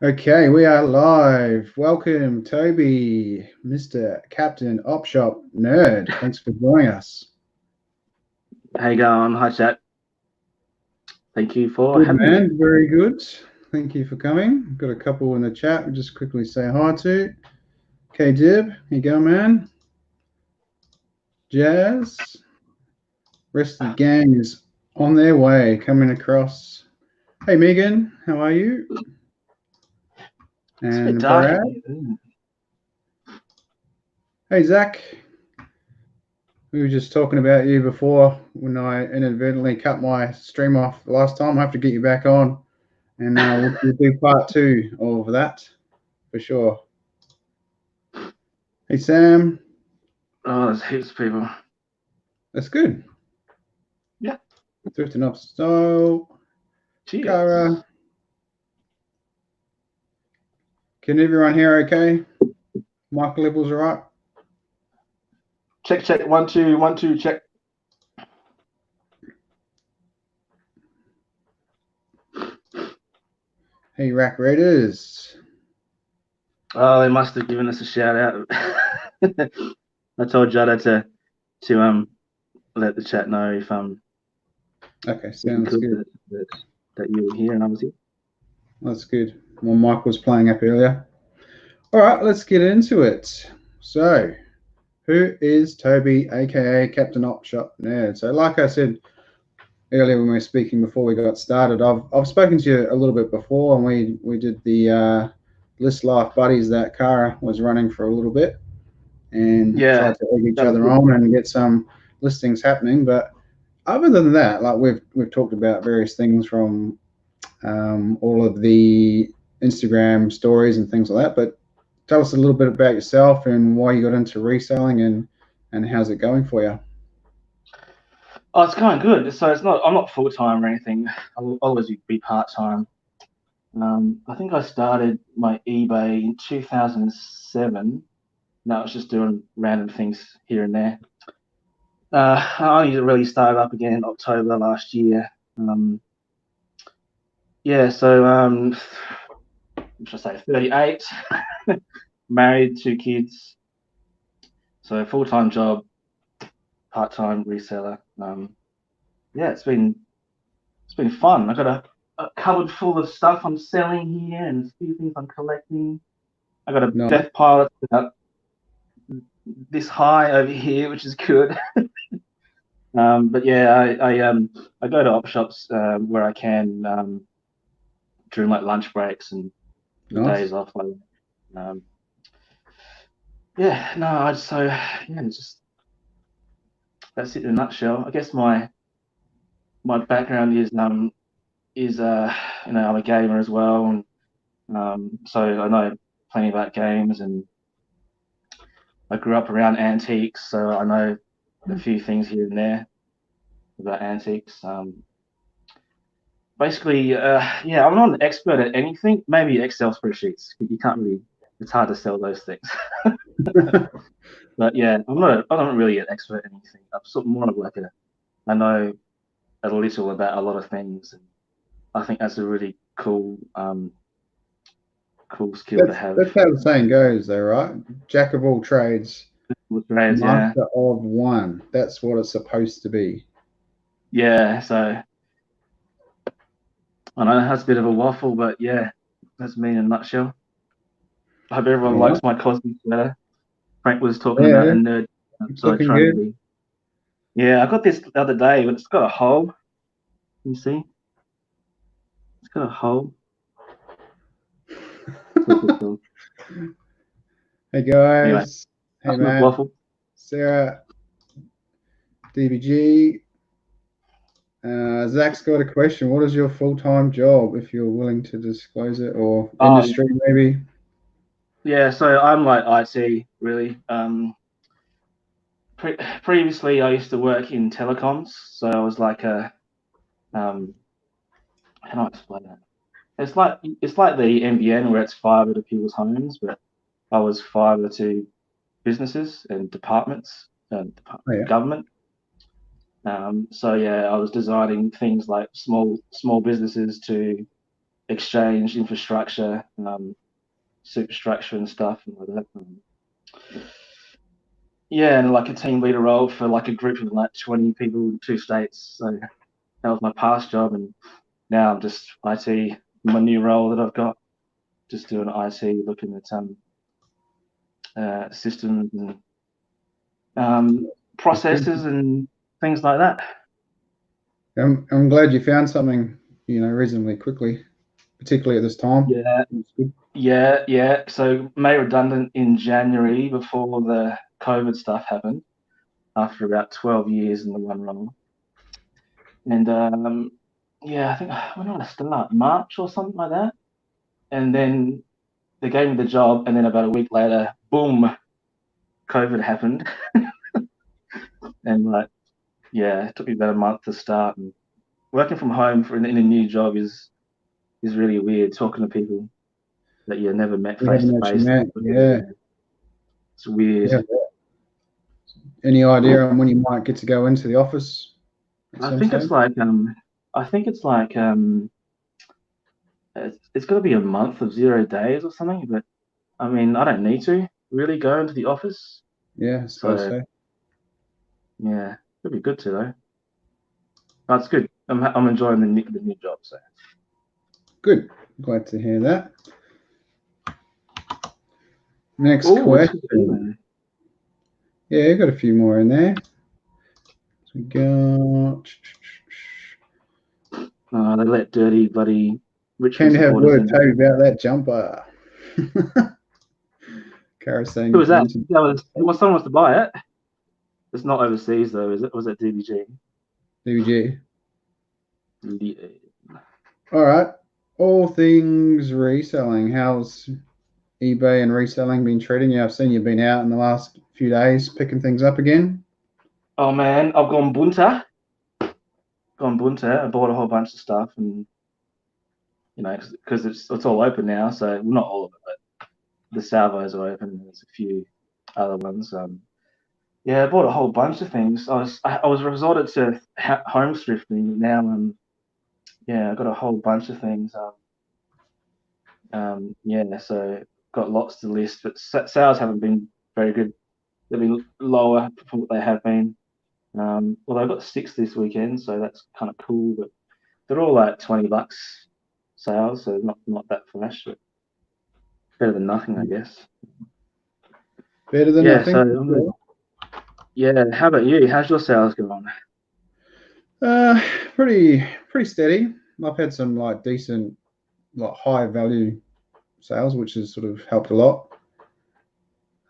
Okay, we are live. Welcome, Toby, Mr. Captain OpShop Nerd. Thanks for joining us. How you going? Hi, chat. Thank you for Good, having me. man. Very good. Thank you for coming. Got a couple in the chat. We'll just quickly say hi to. Okay, Dib, here you go, man. Jazz. Rest of the gang is on their way, coming across. Hey, Megan, how are you? It's a bit And dark in Brad. here, isn't Hey, Zach. We were just talking about you before when I inadvertently cut my stream off last time. I have to get you back on, and we'll do part two of that for sure. Hey, Sam. Oh, there's heaps of people. That's good. Yeah. Thrifting up style. Cheers. Cara. Can everyone hear okay? Mic levels all right? Check. 1, 2, 1, 2, check. Hey, Rack Raiders. Oh, they must have given us a shout out. I told Jada to let the chat know if Okay, sounds good. that you were here and I was here. That's good. My mic was playing up earlier. All right, let's get into it. So, who is Toby, aka Captain OpShop Nerd? So, like I said earlier when we were speaking before we got started, I've spoken to you a little bit before, and we did the List Life Buddies that Cara was running for a little bit, and Yeah, tried to egg each that was other good. on and get some listings happening. But other than that, like we've talked about various things from all of the Instagram stories and things like that. But tell us a little bit about yourself and why you got into reselling and how's it going for you. Oh, it's going good. So I'm not full time or anything. I'll always be part time. I think I started my eBay in 2007. No, I was just doing random things here and there. I only really started up again in October last year. Yeah, so should I say 38, married, 2 kids, so full-time job, part-time reseller. Yeah, it's been fun. I got a cupboard full of stuff I'm selling here and a few things I'm collecting. I got a No, death pile about this high over here, which is good. But yeah, I go to op shops where I can during like lunch breaks and the nice. days off. Um, yeah, no, it's just that's it in a nutshell. I guess my background is I'm a gamer as well, and so I know plenty about games, and I grew up around antiques, so I know a few things here and there about antiques. Basically, yeah, I'm not an expert at anything. Maybe Excel spreadsheets. You can't really. It's hard to sell those things. But yeah, I'm not really an expert at anything. I'm sort of more of like I know a little about a lot of things, and I think that's a really cool skill to have. That's how the saying goes, though, right? Jack of all trades, With grades, yeah, master of one. That's what it's supposed to be. yeah. So I know that's a bit of a waffle, but yeah, that's me in a nutshell. I hope everyone All right. likes my cosmic sweater. Frank was talking about a Yeah, nerd, it's so I looking try and good. be. Yeah, I got this the other day, but it's got a hole. You see, it's got a hole. Pretty cool. Hey Anyway, guys. Hey that's my Matt. waffle. Sarah. DBG. Zach's got a question. What is your full-time job, if you're willing to disclose it, or Oh, industry maybe? yeah. So I'm like IT really. Previously, I used to work in telecoms, so I was like a how do I explain that? It's like the NBN where it's fiber to people's homes, but I was fiber to businesses and departments and Oh yeah. government. So yeah, I was designing things like small businesses to exchange infrastructure, superstructure and stuff and like that. Yeah, and like a team leader role for like a group of like 20 people in 2 states. So that was my past job, and now I'm just IT. My new role that I've got, just doing IT, looking at systems and processes and things like that. I'm glad you found something, reasonably quickly, particularly at this time. Yeah. So made redundant in January before the COVID stuff happened, after about 12 years in the one role. And I think, when did I start? March or something like that. And then they gave me the job, and then about a week later, boom, COVID happened. And it took me about a month to start. And working from home in a new job is really weird. Talking to people that you never met face to face. Yeah, it's weird. Yeah. Any idea on when you might get to go into the office? I think it's like it's going to be a month of 0 days or something. But I mean, I don't need to really go into the office. Yeah, I suppose so. Yeah, it'd be good to though. That's good. I'm enjoying the new job. So good. Glad to hear that. Next question. Yeah, got a few more in there. So we got. They let dirty bloody rich. Can you have word Toby about that jumper? Kara saying. Who was that? Someone wants to buy it. It's not overseas though, is it? Was it DBG? DBG. All right. All things reselling. How's eBay and reselling been treating you? I've seen you've been out in the last few days picking things up again. Oh man, I've gone bunter. I bought a whole bunch of stuff, and because it's all open now. So not all of it, but the salvos are open, and there's a few other ones. I bought a whole bunch of things. I was resorted to home thrifting. Now I got a whole bunch of things. So got lots to list, but sales haven't been very good. They've been lower from what they have been. Although I got 6 this weekend, so that's kind of cool. But they're all like $20 sales, so not that flash, but better than nothing, I guess. Better than nothing. How about you? How's your sales going? Pretty steady. I've had some decent, high value sales, which has sort of helped a lot.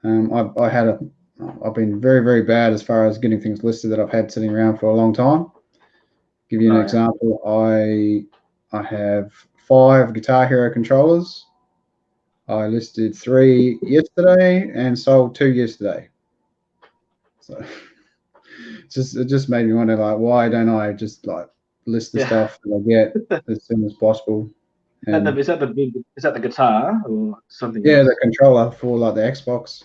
I've been very, very bad as far as getting things listed that I've had sitting around for a long time. Give you an example. I have 5 Guitar Hero controllers. I listed 3 yesterday and sold 2 yesterday. So it just made me wonder, why don't I just list the stuff that I get as soon as possible? Is that the guitar or something else? Yeah, the controller for the Xbox.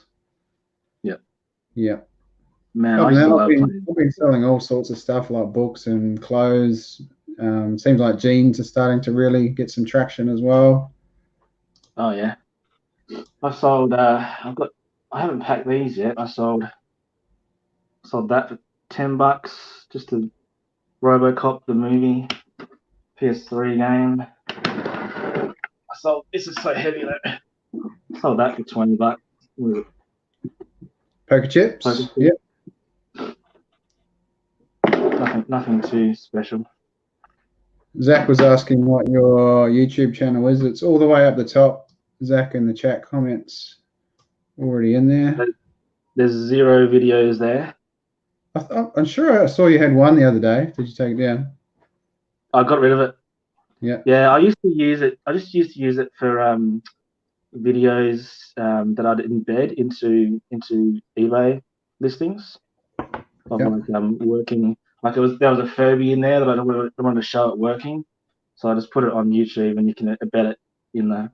Yeah. Man, I've been selling all sorts of stuff like books and clothes. Seems like jeans are starting to really get some traction as well. Oh yeah. I sold. I haven't packed these yet. I sold that for $10 just to RoboCop the movie PS3 game. This is so heavy though. I sold that for $20. Poker chips. Yep. Nothing too special. Zach was asking what your YouTube channel is. It's all the way up the top. Zach in the chat comments already in there. There's 0 videos there. I'm sure I saw you had one the other day. Did you take it down? I got rid of it. Yeah. Yeah, I used to use it. I just used to use it for videos that I'd embed into eBay listings of working. There was a Furby in there that I wanted to show it working, so I just put it on YouTube, and you can embed it in the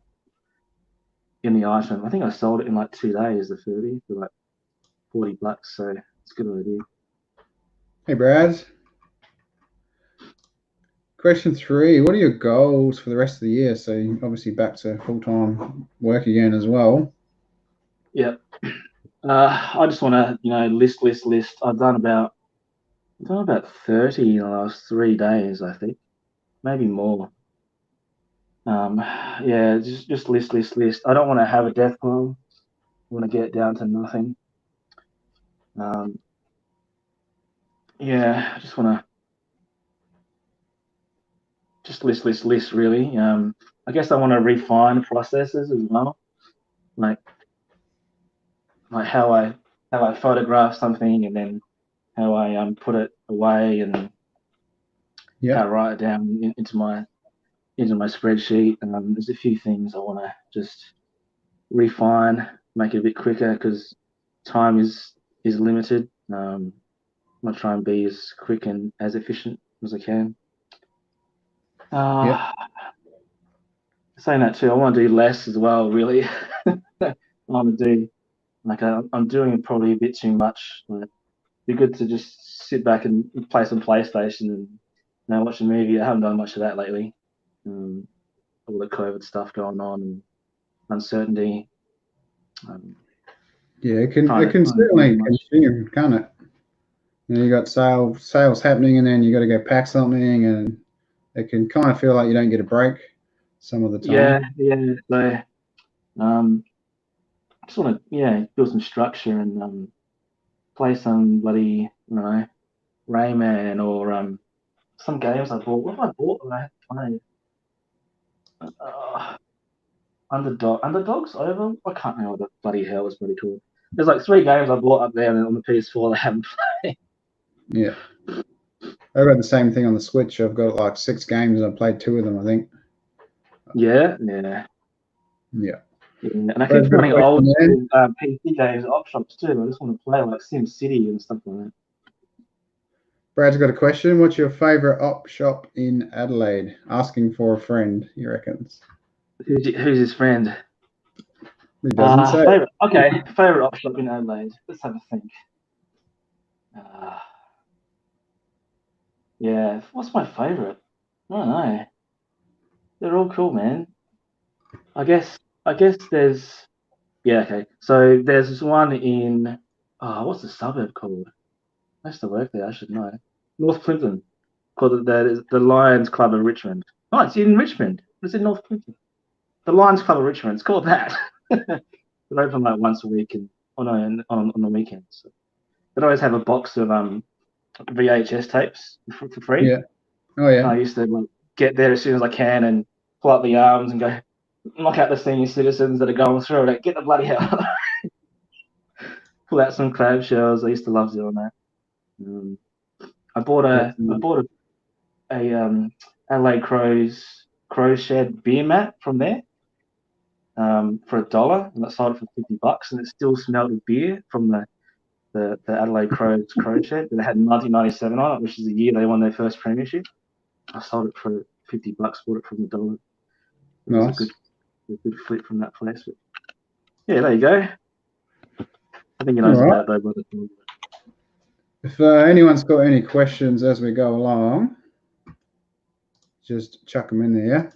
item. I think I sold it in 2 days, the Furby, for $40. So it's a good idea. Hey Brad. Question 3, what are your goals for the rest of the year? So you're obviously back to full-time work again as well. Yeah. I just want to, list. I've done about 30 in the last 3 days, I think, maybe more. Yeah, just list. I don't want to have a death pile. I want to get it down to nothing. Yeah, I just want to just list really. I guess I want to refine processes as well, like how I photograph something and then how I put it away and how I write it down into my spreadsheet. There's a few things I want to just refine, make it a bit quicker because time is limited. I'm gonna try and be as quick and as efficient as I can. Saying that too, I want to do less as well. Really, I want to do I'm doing probably a bit too much. Like, it'd be good to just sit back and play some PlayStation and watch a movie. I haven't done much of that lately. All the COVID stuff going on and uncertainty. Yeah, it can certainly consume, can't it? You got sales happening, and then you got to go pack something, and it can kind of feel like you don't get a break some of the time. Yeah. So, I just want to build some structure and play some bloody Rayman or some games I bought. What have I bought that I have to play? Underdogs over. I can't remember what the bloody hell was bloody called. There's like 3 games I bought up there on the PS4 that I haven't played. Yeah. I've got the same thing on the Switch. I've got like 6 games and I've played 2 of them, I think. Yeah. And I keep running old PC games at OpShop too. I just want to play like Sim City and stuff like that. Brad's got a question. What's your favourite OpShop in Adelaide? Asking for a friend, he reckons. Who's his friend? He doesn't say. Favourite OpShop in Adelaide. Let's have a think. Yeah, what's my favourite? I don't know. They're all cool, man. I guess there's So there's one in what's the suburb called? I used to work there. I should know. North Clinton, called the Lions Club of Richmond. Oh, it's in Richmond. It's in North Clinton. The Lions Club of Richmond. It's called that. They're open like once a week and on the weekends. So they'd always have a box of VHS tapes for free. Yeah. Oh yeah. I used to get there as soon as I can and pull up the arms and go knock out the senior citizens that are going through it. Get the bloody hell. Pull out some crab shells. I used to love doing that. I bought a Adelaide Crow Shed beer mat from there for $1, and I sold it for $50, and it still smelled of beer from the Adelaide Crow Shed that had 1997 on it, which is the year they won their first premiership. I sold it for $50, bought it from $1. It was a good flip from that place. But yeah, there you go. I think he knows about that though. If anyone's got any questions as we go along, just chuck them in there.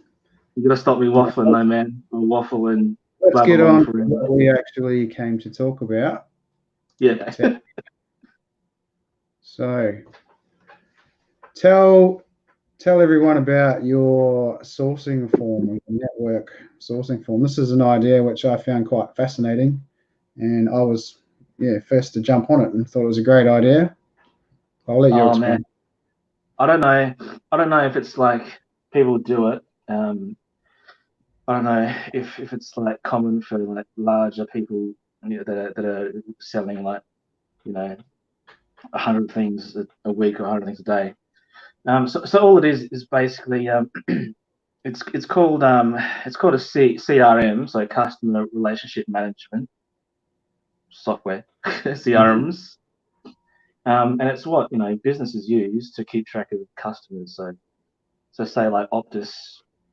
You're gonna stop me waffling though, man. I'll waffle and let's get on to what we actually came to talk about. Yeah. So tell everyone about your sourcing form, your network sourcing form. This is an idea which I found quite fascinating, and I was first to jump on it and thought it was a great idea. I'll let you explain. Man. I don't know if it's like people do it. I don't know if it's like common for like larger people that are selling like 100 things a week or 100 things a day. So all it is basically it's called a CRM, so customer relationship management software, CRMs. And it's what businesses use to keep track of customers. So say like Optus,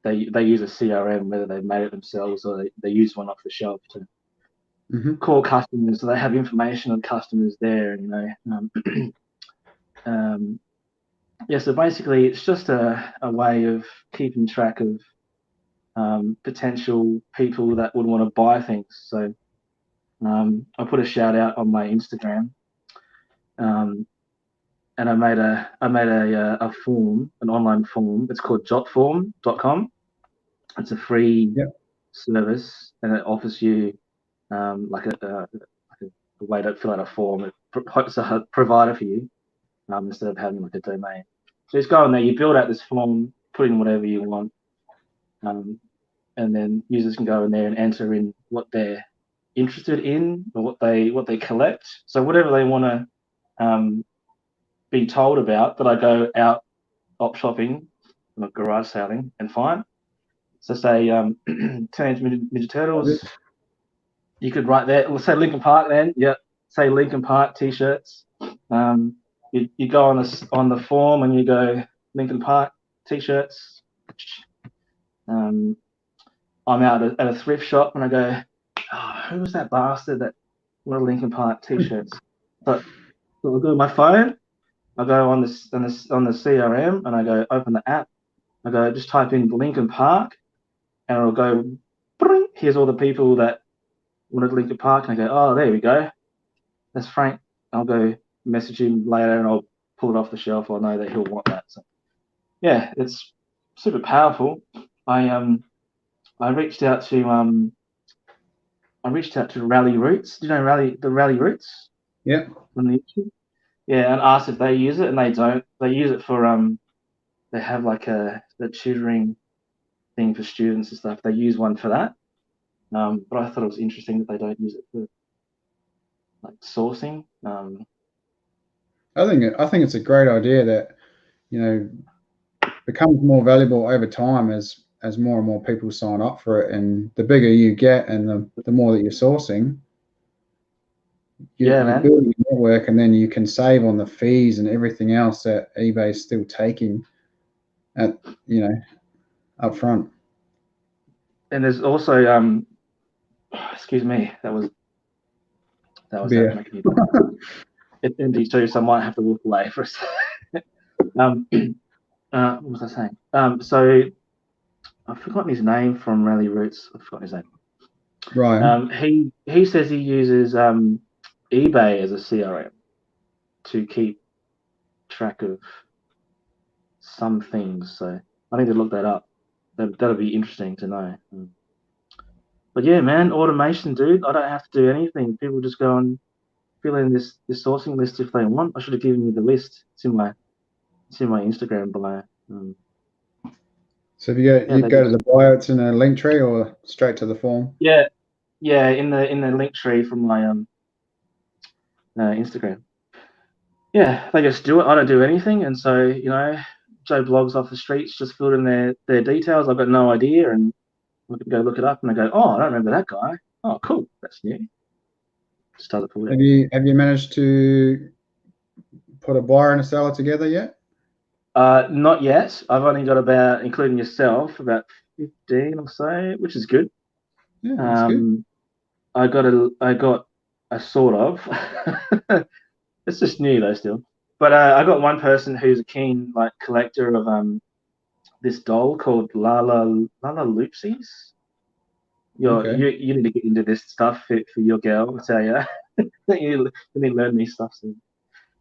they use a CRM, whether they made it themselves or they use one off the shelf to call customers. So they have information on customers there, and yeah, so basically it's just a way of keeping track of potential people that would want to buy things. So I put a shout out on my Instagram, and I made a form, an online form. It's called jotform.com. It's a free Yep. service, and it offers you like a way to fill out a form. It's a provider for you instead of having like a domain. So just go on there, you build out this form, put in whatever you want, um, and then users can go in there and enter in what they're interested in or what they collect. So whatever they want to be told about, that I go out op shopping, like garage selling, and find. So say Teenage Mutant Ninja Turtles, you could write there. Let's say Linkin Park then. Yeah, say Linkin Park t-shirts. You go on the form and you go Linkin Park t-shirts. I'm out at a thrift shop and I go, oh, who was that bastard that wanted Linkin Park t-shirts? So I go on my phone. I go on the CRM and I go open the app. I go just type in Linkin Park and it'll go. Here's all the people that wanted Linkin Park, and I go, oh, there we go. That's Frank. I'll go message him later and I'll pull it off the shelf. I'll know that he'll want that. So yeah, it's super powerful. I reached out to Rally Roots. Do you know Rally Roots? Yeah. From the YouTube? Yeah, and asked if they use it, and they don't. They use it for they have like the tutoring thing for students and stuff. They use one for that. But I thought it was interesting that they don't use it for like sourcing. I think it's a great idea that, you know, becomes more valuable over time as more and more people sign up for it, and the bigger you get and the more that you're sourcing, Yeah, you man. build your network, and then you can save on the fees and everything else that eBay's still taking at, you know, up front. And there's also excuse me, that Beer. making me it's empty too, so I might have to walk away for a second. What was I saying? So I've forgotten his name from Rally Roots. I've forgotten his name. Ryan. He says he uses eBay as a CRM to keep track of some things. So I need to look that up. That'll be interesting to know. But yeah, man, automation, dude. I don't have to do anything. People just go and fill in this sourcing list if they want. I should have given you the list. It's in my Instagram bio. So if you Yeah, they go to just the bio, it's in a link tree or straight to the form. yeah in the link tree from my Instagram. Yeah, they just do it. I don't do anything, and so Joe blogs off the streets just filled in their details. I've got no idea, and I can go look it up, and I go, oh, I don't remember that guy. Oh, cool, that's new. Start to pull it. Have you managed to put a buyer and a seller together yet? Not yet. I've only got about, including yourself, about 15 or so, which is good. Yeah, that's good. Um, I got a sort of. It's just new though, still. But I got one person who's a keen like collector of this doll called Lala Loopsies. Okay. You need to get into this stuff for your girl. I tell you, you need to learn these stuff soon.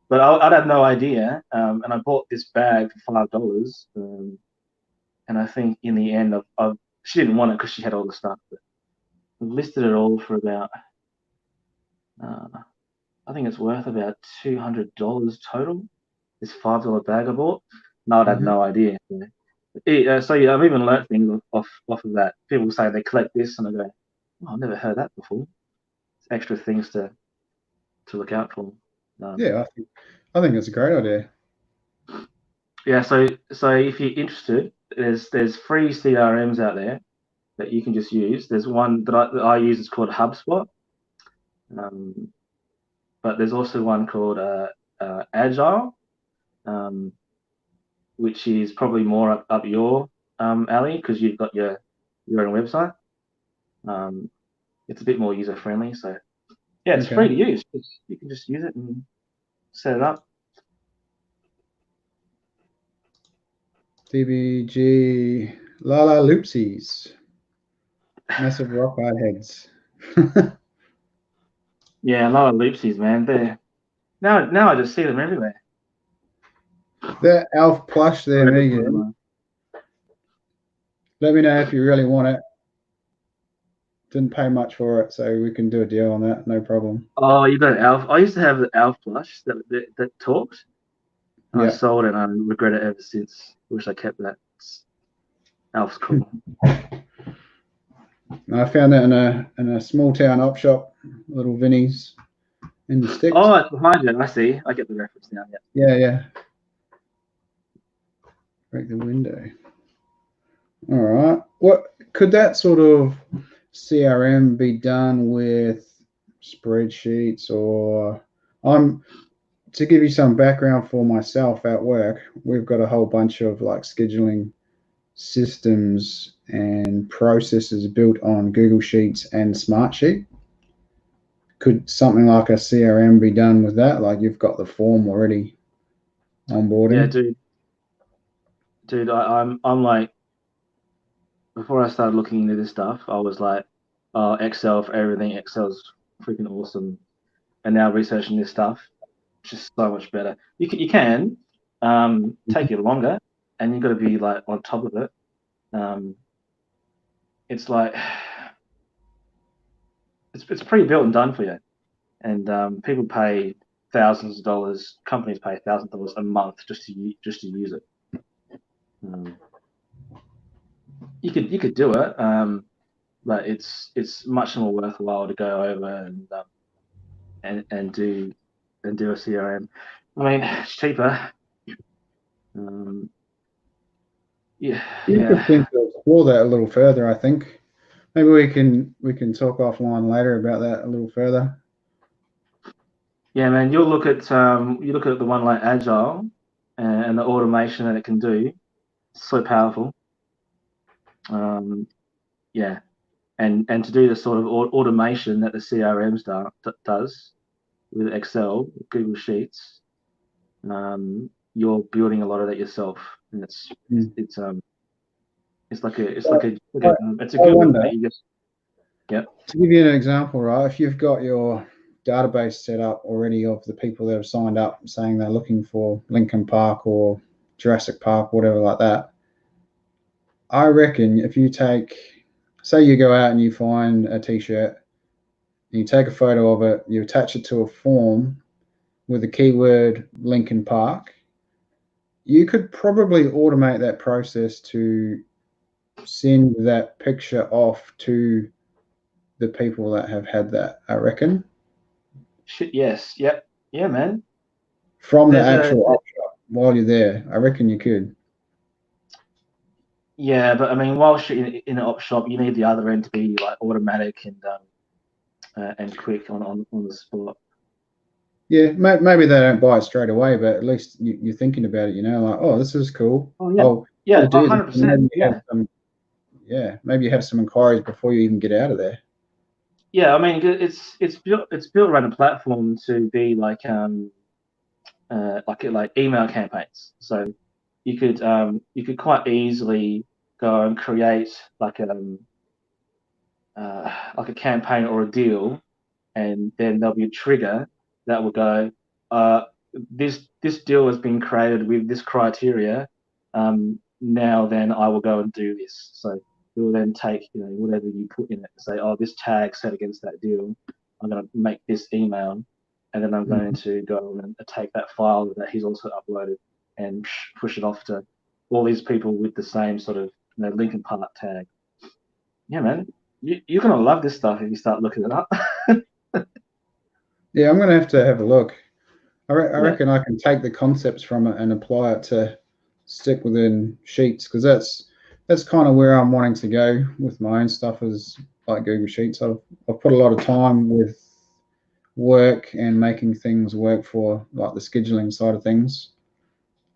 But I'd have no idea. And I bought this bag for $5. And I think in the end, she didn't want it because she had all the stuff. But I listed it all for about, uh, I think it's worth about $200 total. This $5 bag I bought. No, I'd had Mm-hmm. no idea. So yeah, I've even learnt things off of that. People say they collect this, and I go, oh, I've never heard that before. It's extra things to look out for. Yeah, I think it's a great idea. Yeah, so if you're interested, there's free CRMs out there that you can just use. There's one that I use. It's called HubSpot, but there's also one called Agile, um, which is probably more up your alley because you've got your own website. Um, it's a bit more user friendly, so yeah, it's free Okay. to use. You can just use it and set it up. TBG Lala Loopsies. Massive rock hard heads. Yeah, a lot of loopsies, man. Now I just see them everywhere. That elf plush there, Megan. Let me know if you really want it. Didn't pay much for it, so we can do a deal on that. No problem. Oh, you got an elf. I used to have the elf plush that talked. And I sold it and I regret it ever since. Wish I kept that. Elf's cool. I found that in a small town op shop, little Vinny's in the sticks. Oh, it's behind you. I see. I get the reference now. Yeah. Yeah. Break the window. All right. What could that sort of CRM be done with spreadsheets? Or to give you some background for myself at work, we've got a whole bunch of like scheduling systems and processes built on Google Sheets and Smartsheet. Could something like a CRM be done with that? Like you've got the form already onboarding. Yeah, dude, I'm like, before I started looking into this stuff, I was like, oh, Excel for everything. Excel's freaking awesome. And now researching this stuff, it's just so much better. You can take you longer, and you've got to be like on top of it. It's like it's pre-built and done for you, and people pay thousands of dollars. Companies pay $1,000 a month just to use it. You could do it, but it's much more worthwhile to go over and do a CRM. I mean, it's cheaper. Yeah. Interesting to explore that a little further. I think maybe we can talk offline later about that a little further. Yeah, man. You look at the one like Agile and the automation that it can do. It's so powerful. Yeah, and to do the sort of automation that the CRM does with Excel, Google Sheets, you're building a lot of that yourself, and it's a good one that you just. Yeah. To give you an example, right? If you've got your database set up already of the people that have signed up saying they're looking for Lincoln Park or Jurassic Park, whatever like that, I reckon if you say you go out and you find a t-shirt, you take a photo of it, you attach it to a form with the keyword Lincoln Park, you could probably automate that process to send that picture off to the people that have had that, I reckon. Yes. Yep. Yeah, man. From the actual OpShop while you're there, I reckon you could. Yeah, but I mean, whilst you're in an OpShop, you need the other end to be like automatic and quick on the spot. Yeah, maybe they don't buy it straight away, but at least you're thinking about it. You know, like, oh, this is cool. Oh yeah, 100%. Yeah, maybe you have some inquiries before you even get out of there. Yeah, I mean, it's built around a platform to be like email campaigns. So you could quite easily go and create like a campaign or a deal, and then there'll be a trigger that will go, this deal has been created with this criteria. Now then I will go and do this. So it will then take whatever you put in it, say, oh, this tag set against that deal, I'm going to make this email, and then I'm going to go and take that file that he's also uploaded and push it off to all these people with the same sort of Lincoln Park tag. Yeah, man, you're gonna love this stuff if you start looking it up. Yeah, I'm gonna have to have a look. I reckon I can take the concepts from it and apply it to stick within Sheets, because that's kind of where I'm wanting to go with my own stuff, is like Google Sheets. I've put a lot of time with work and making things work for like the scheduling side of things,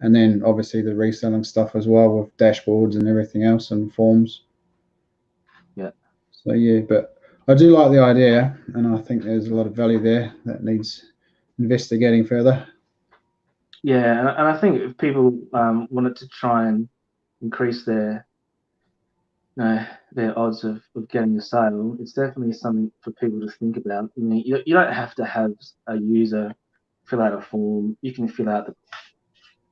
and then obviously the reselling stuff as well with dashboards and everything else and forms. Yeah. So yeah, but I do like the idea, and I think there's a lot of value there that needs investigating further. Yeah, and I think if people wanted to try and increase their their odds of getting a sale, it's definitely something for people to think about. I mean, you don't have to have a user fill out a form. You can fill out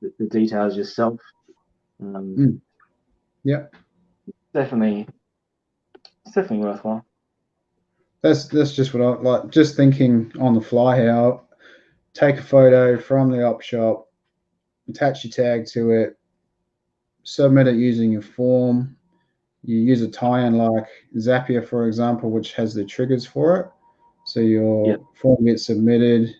the details yourself. Yeah, Definitely, it's definitely worthwhile. that's just what I like. Just thinking on the fly here. I'll take a photo from the OpShop, attach your tag to it, submit it using your form. You use a tie-in like Zapier, for example, which has the triggers for it. So your form gets submitted,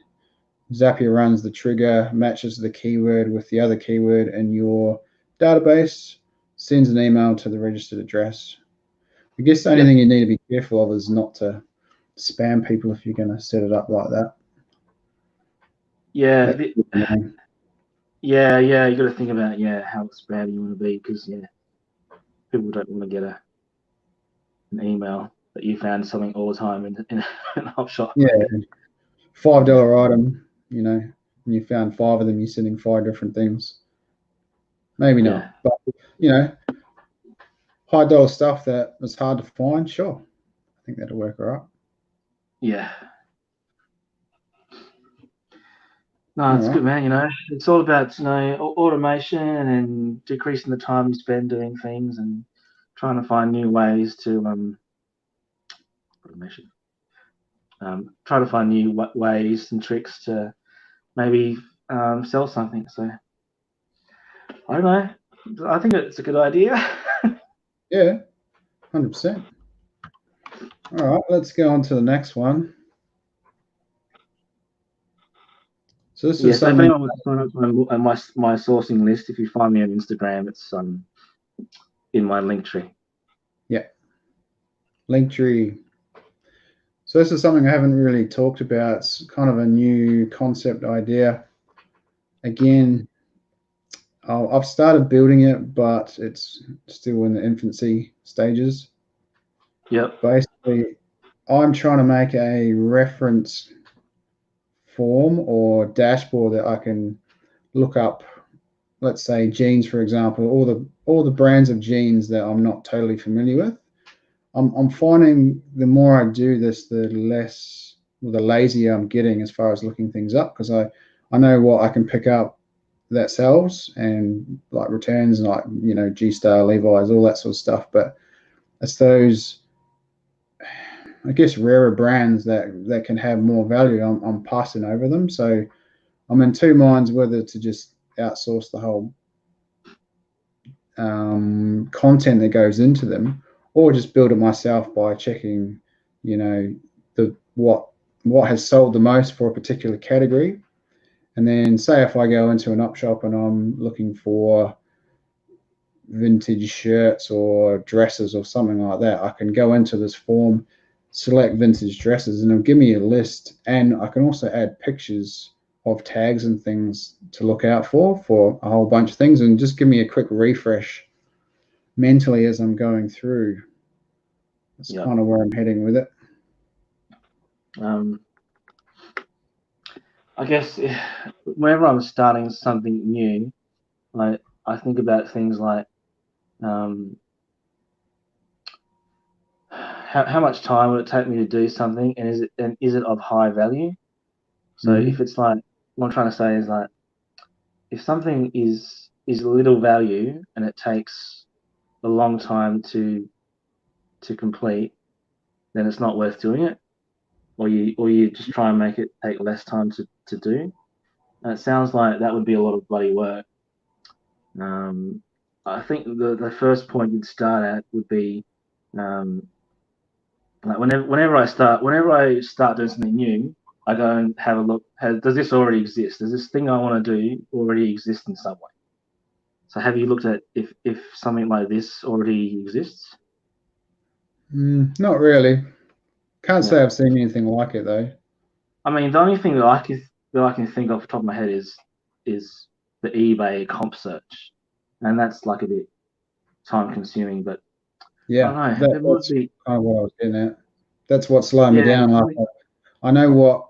Zapier runs the trigger, matches the keyword with the other keyword in your database, sends an email to the registered address. I guess the only thing you need to be careful of is not to spam people if you're going to set it up like that. Yeah, yeah, you got to think about how spam you want to be, because people don't want to get an email that you found something all the time in an OpShop. Yeah, $5 item, and you found 5 of them, you're sending 5 different things. Maybe not, but high dollar stuff that was hard to find, sure. I think that'll work all right. Yeah. No, it's good, man. It's all about automation and decreasing the time you spend doing things and trying to find new ways to automation. Try to find new ways and tricks to maybe sell something. So I don't know. I think it's a good idea. Yeah, 100%. All right, let's go on to the next one. So this is something. So if anyone wants to sign up on my sourcing list, if you find me on Instagram, it's in my link tree. Yeah, link tree. So this is something I haven't really talked about. It's kind of a new concept idea. Again, I've started building it, but it's still in the infancy stages. Yep. Basically, I'm trying to make a reference form or dashboard that I can look up, let's say jeans, for example, all the brands of jeans that I'm not totally familiar with. I'm finding the more I do this, the lazier I'm getting as far as looking things up, because I know what I can pick up that sells and like returns and like G-Star, Levi's, all that sort of stuff. But it's those, I guess, rarer brands that can have more value. I'm passing over them, so I'm in two minds whether to just outsource the whole content that goes into them, or just build it myself by checking, what has sold the most for a particular category. And then say if I go into an OpShop and I'm looking for vintage shirts or dresses or something like that, I can go into this form, select vintage dresses, and it'll give me a list. And I can also add pictures of tags and things to look out for a whole bunch of things, and just give me a quick refresh mentally as I'm going through. That's kind of where I'm heading with it. I guess whenever I'm starting something new, I think about things like how much time would it take me to do something, and is it of high value? So if it's like, what I'm trying to say is, like, if something is little value and it takes a long time to complete, then it's not worth doing it, or you just try and make it take less time to do. And it sounds like that would be a lot of bloody work. I think the first point you'd start at would be like whenever I start doing something new, I go and have a look. Does this already exist? Does this thing I want to do already exist in some way? So have you looked at if something like this already exists? Not really. Can't say I've seen anything like it though. I mean, the only thing that I can think off the top of my head is the eBay comp search, and that's like a bit time consuming. But yeah, I don't know. There might be kind of what I was getting at. That's what's slowing me down. Like, I know what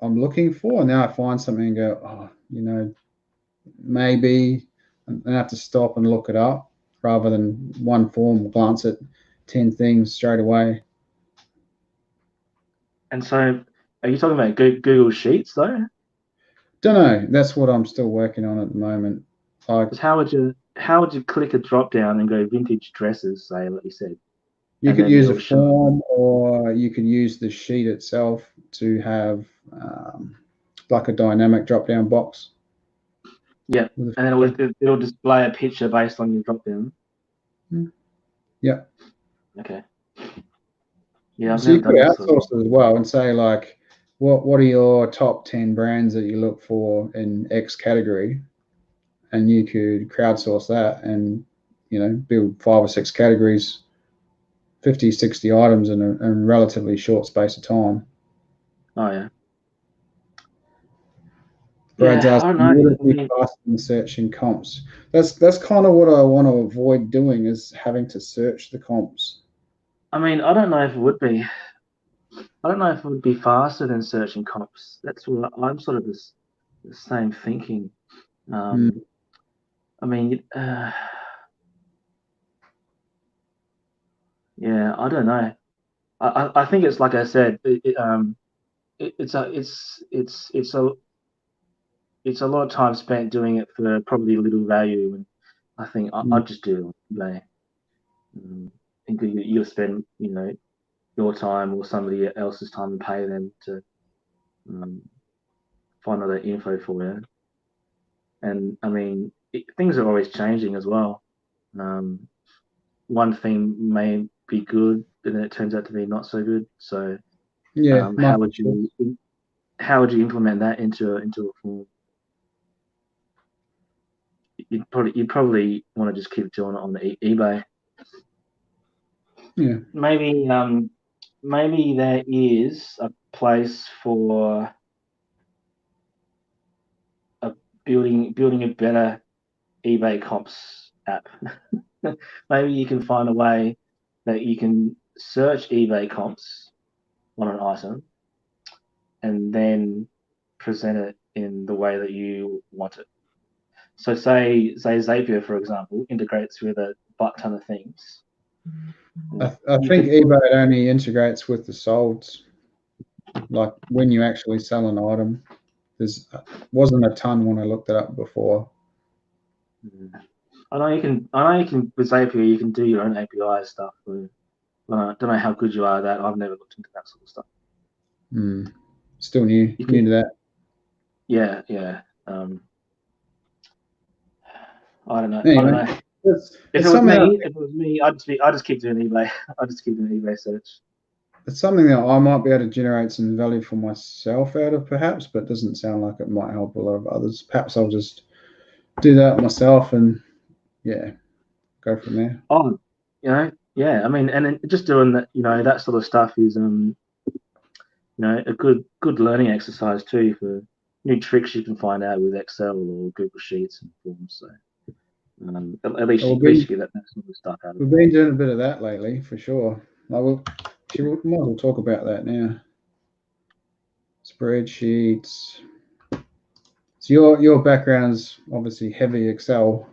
I'm looking for, and now I find something and go, maybe I have to stop and look it up. rather than one form, glance at 10 things straight away. And so, are you talking about Google Sheets though? Don't know. That's what I'm still working on at the moment. Because how would you click a drop down and go vintage dresses, say, like you said? You And could then use a it'll show. form, or you could use the sheet itself to have like a dynamic drop-down box. Yeah, and then it'll display a picture based on your drop down. Yeah. Okay. Yeah, I've So you never could done this sort of outsource it as well and say, like, what are your top 10 brands that you look for in X category? And you could crowdsource that and, build 5 or 6 categories, 50, 60 items in a relatively short space of time. Oh yeah. Brad's Yeah, I don't asking, know. would it be faster than searching comps? That's kind of what I want to avoid doing, is having to search the comps. I mean, I don't know if it would be. I don't know if it would be faster than searching comps. That's what I'm sort of the same thinking. I mean, yeah, I don't know. I think it's like I said. It's a lot of time spent doing it for probably little value, and I think I'd just do it on eBay. And you'll spend your time or somebody else's time and pay them to find all that info for you. And I mean, things are always changing as well. One thing may be good, and then it turns out to be not so good. So, Yeah, how would you implement that into a form? You'd probably want to just keep doing it on the eBay. Yeah. Maybe there is a place for building a better eBay comps app. Maybe you can find a way that you can search eBay comps on an item and then present it in the way that you want it. So say Zapier, for example, integrates with a butt ton of things. I think eBay only integrates with the solds. Like when you actually sell an item, there's wasn't a ton when I looked it up before. I know you can with Zapier you can do your own API stuff. I don't know how good you are at that. I've never looked into that sort of stuff. Still new to that. Yeah. I don't know. Anyway, I don't know. If it was me, I'd just keep doing eBay. I'd just keep doing eBay search. It's something that I might be able to generate some value for myself out of, perhaps, but it doesn't sound like it might help a lot of others. Perhaps I'll just do that myself and go from there. Oh, yeah. I mean, and just doing that, that sort of stuff is a good learning exercise too for new tricks you can find out with Excel or Google Sheets and forms. So at least you get that sort of stuff out of it. We've been doing a bit of that lately, for sure. Might as well talk about that now. Spreadsheets. So your background's obviously heavy Excel,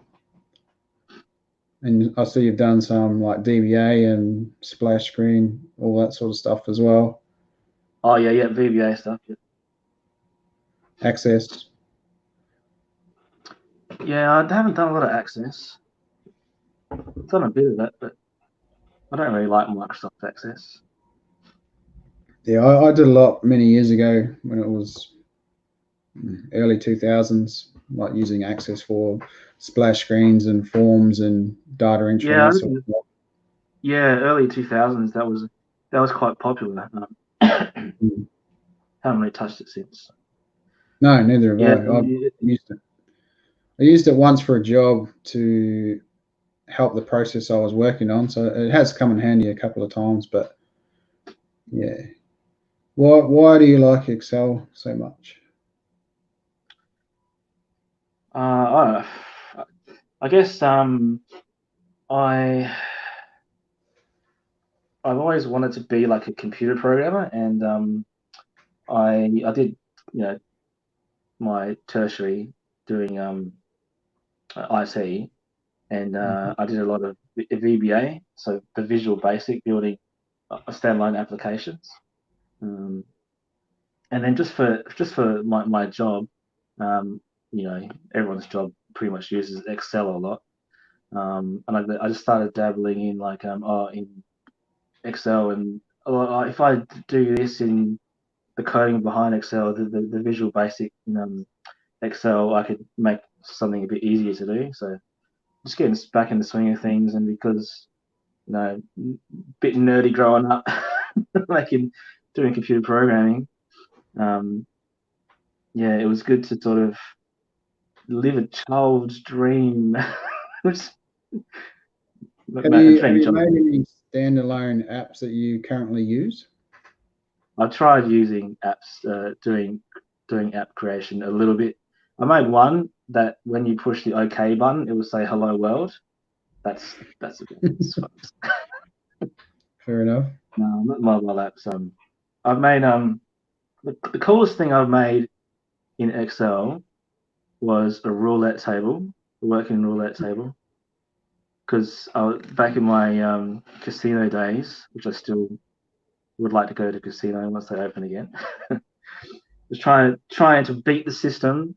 and I see you've done some like DBA and splash screen, all that sort of stuff as well. Oh yeah, VBA stuff. Yeah. Access. Yeah, I haven't done a lot of Access. I've done a bit of that, but I don't really like Microsoft Access. Yeah, I did a lot many years ago when it was early 2000s, like using Access for splash screens and forms and data entry. Yeah, early 2000s. That was quite popular. Haven't really touched it since. No, neither have I. I used it. I used it once for a job to help the process I was working on, so it has come in handy a couple of times. But yeah, why do you like Excel so much? I guess I've always wanted to be like a computer programmer, and I did my tertiary doing IT, and I did a lot of VBA, so the Visual Basic, building standalone applications. And then just for my job, everyone's job pretty much uses Excel a lot. And I just started dabbling in in Excel, and if I do this in the coding behind Excel, the Visual Basic in Excel, I could make something a bit easier to do. So just getting back in the swing of things, and because a bit nerdy growing up, doing computer programming, it was good to sort of live a child's dream. Have you made any standalone apps that you currently use? I've tried using apps, doing app creation a little bit. I made one that when you push the OK button, it will say "Hello World." That's a bit fun. Fair enough. No, not mobile apps. I've made the coolest thing I've made in Excel was a roulette table, a working roulette table. Because back in my casino days, which I still would like to go to casino once they open again, was trying to beat the system.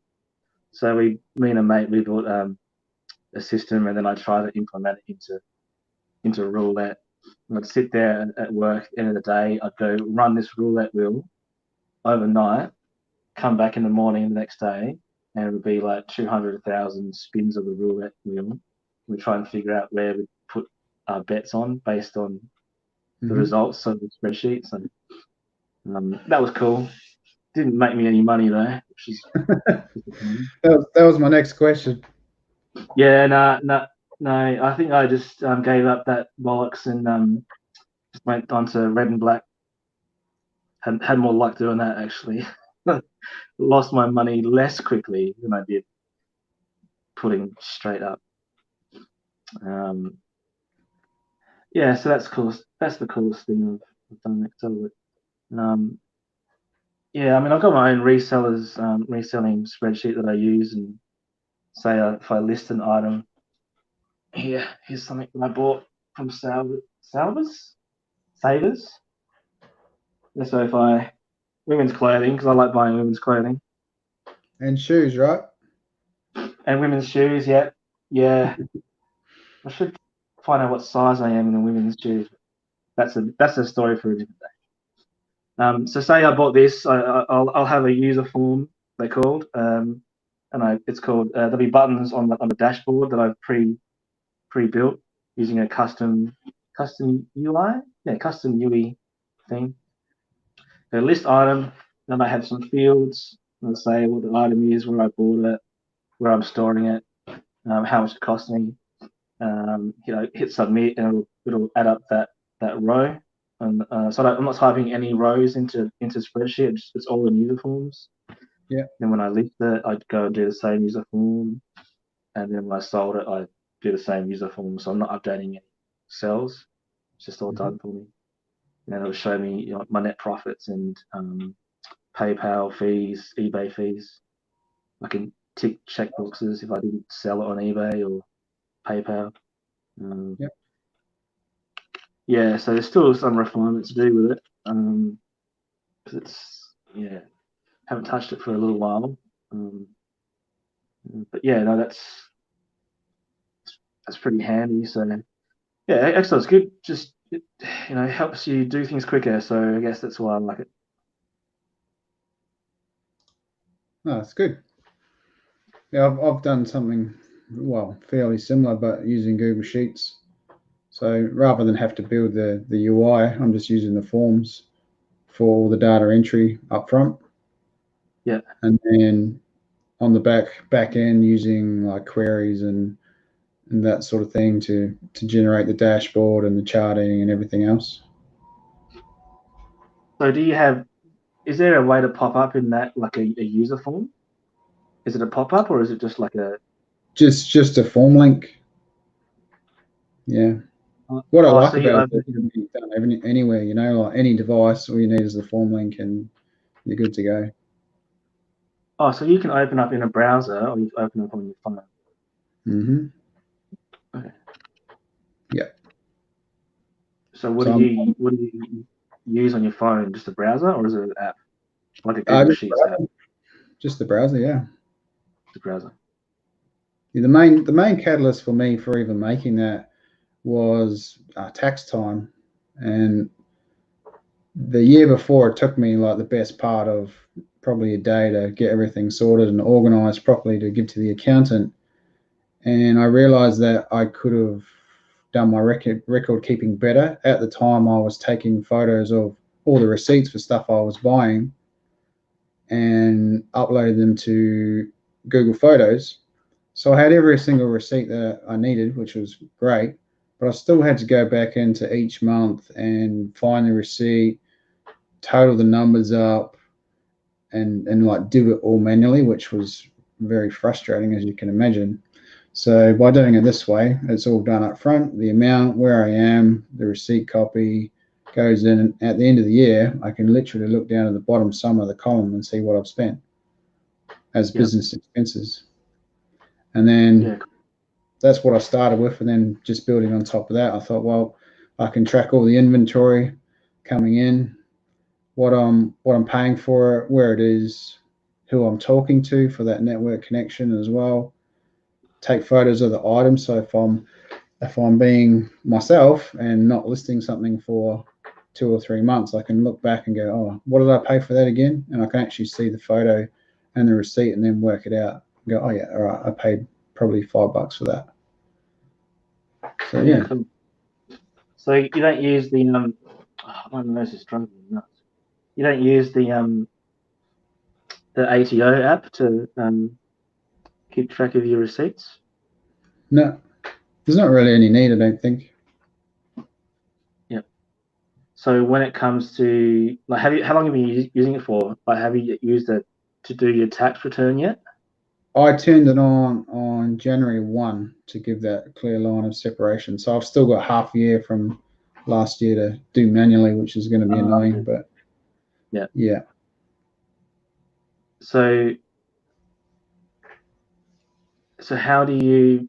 So me and a mate, we built a system, and then I tried to implement it into roulette. And I'd sit there at work at the end of the day. I'd go run this roulette wheel overnight, come back in the morning the next day, and it would be like 200,000 spins of the roulette wheel. We try and figure out where we put our bets on based on the results of the spreadsheet. So that was cool. Didn't make me any money though, which is that was my next question. Yeah, no. I think I just gave up that bollocks and just went on to red and black. Had more luck doing that actually. Lost my money less quickly than I did putting straight up. So that's cool. That's the coolest thing I've done Excel with. I've got my own reselling spreadsheet that I use, and say if I list an item, here's something that I bought from Savers. So women's clothing, because I like buying women's clothing. And shoes, right? And women's shoes, yeah. I should find out what size I am in the women's shoes. That's a story for a different day. So say I bought this, I'll have a user form, they're called, it's called there'll be buttons on the dashboard that I've pre-built using a custom UI, custom UI thing. So list item, then I have some fields. I'll say what the item is, where I bought it, where I'm storing it, how much it cost me. Hit submit, and it'll add up that row. And so I'm not typing any rows into spreadsheet. It's all in user forms. Yeah. Then when I list it, I'd go and do the same user form, and then when I sold it, I do the same user form. So I'm not updating any cells. It's just all done for me. And it'll show me my net profits and PayPal fees, eBay fees. I can tick checkboxes if I didn't sell it on eBay or PayPal. So there's still some refinement to do with it. Because haven't touched it for a little while. But that's pretty handy. So Excel's good. Just it helps you do things quicker. So I guess that's why I like it. No, that's good. Yeah, I've done something fairly similar, but using Google Sheets. So rather than have to build the UI, I'm just using the forms for all the data entry up front. Yeah. And then on the back end, using like queries and that sort of thing to generate the dashboard and the charting and everything else. So is there a way to pop up in that like a user form? Is it a pop-up, or is it just like a just a form link? Yeah. What I like about it can be done anywhere, like any device. All you need is the form link, and you're good to go. Oh, so you can open up in a browser, or you can open up on your phone. So what do you use on your phone? Just a browser, or is it an app like a Google Sheets app? Just the browser, yeah. The browser. Yeah, the main catalyst for me for even making that was tax time, and the year before it took me like the best part of probably a day to get everything sorted and organized properly to give to the accountant. And I realized that I could have done my record keeping better. At the time, I was taking photos of all the receipts for stuff I was buying and uploaded them to Google Photos. So I had every single receipt that I needed, which was great, but I still had to go back into each month and find the receipt, total the numbers up, and like do it all manually, which was very frustrating, as you can imagine. So by doing it this way, it's all done up front. The amount, where I am, the receipt copy goes in, and at the end of the year, I can literally look down at the bottom sum of the column and see what I've spent as business expenses. And then that's what I started with, and then just building on top of that, I thought, well, I can track all the inventory coming in, what I'm paying for it, where it is, who I'm talking to for that network connection as well. Take photos of the items, so if I'm being myself and not listing something for 2 or 3 months, I can look back and go, oh, what did I pay for that again? And I can actually see the photo and the receipt and then work it out and go, oh yeah, all right, I paid probably $5 for that. So yeah. Cool. So you don't use the my nose is driving me nuts. You don't use the ATO app to keep track of your receipts? No, there's not really any need, I don't think. Yep. So when it comes to like, how long have you been using it for? Like, have you used it to do your tax return yet? I turned it on January 1 to give that clear line of separation. So I've still got half a year from last year to do manually, which is going to be annoying, but yeah. So how do you?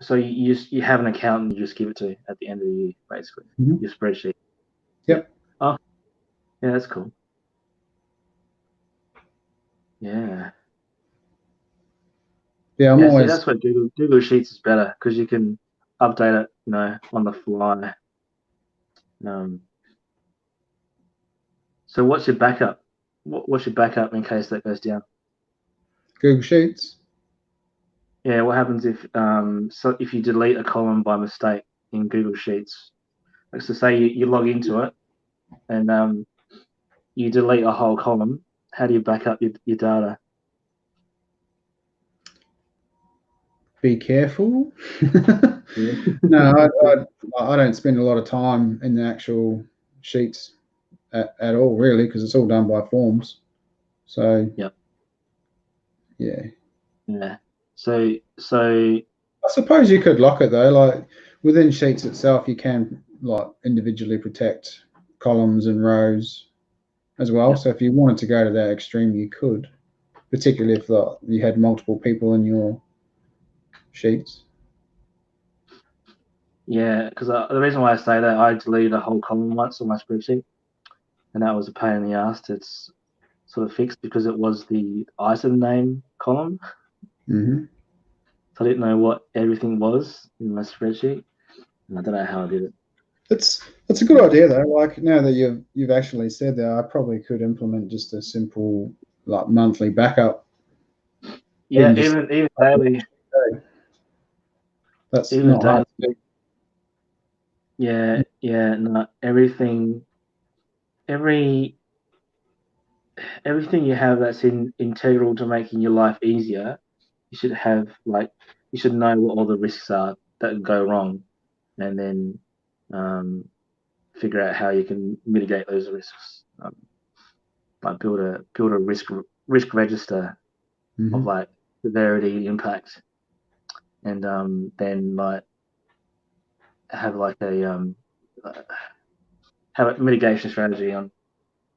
So you have an account and you just give it to at the end of the year, basically, your spreadsheet. Yep. Oh, yeah, that's cool. Yeah. Yeah, I'm always. See, that's what Google Sheets is better because you can update it, on the fly. So what's your backup? What's your backup in case that goes down? Google Sheets. Yeah, what happens if if you delete a column by mistake in Google Sheets? Like, so say you log into it and you delete a whole column. How do you back up your data? Be careful. No, I don't spend a lot of time in the actual sheets at all, really, because it's all done by forms. So yeah. So I suppose you could lock it though. Like within Sheets itself, you can like individually protect columns and rows as well. So if you wanted to go to that extreme, you could, particularly if you had multiple people in your sheets. Yeah, because the reason why I say that, I deleted a whole column once on my spreadsheet, and that was a pain in the ass. It's sort of fixed because it was the item name column. Mm-hmm. So I didn't know what everything was in my spreadsheet, and I don't know how I did it. It's a good idea though. Like now that you've actually said that, I probably could implement just a simple like monthly backup. Yeah, even daily. That's even not daily. hard to do. Yeah, no, everything you have that's integral to making your life easier, you should have, like, you should know what all the risks are that go wrong, and then figure out how you can mitigate those risks. Like build a risk register of like severity, impact, and then like have like have a mitigation strategy on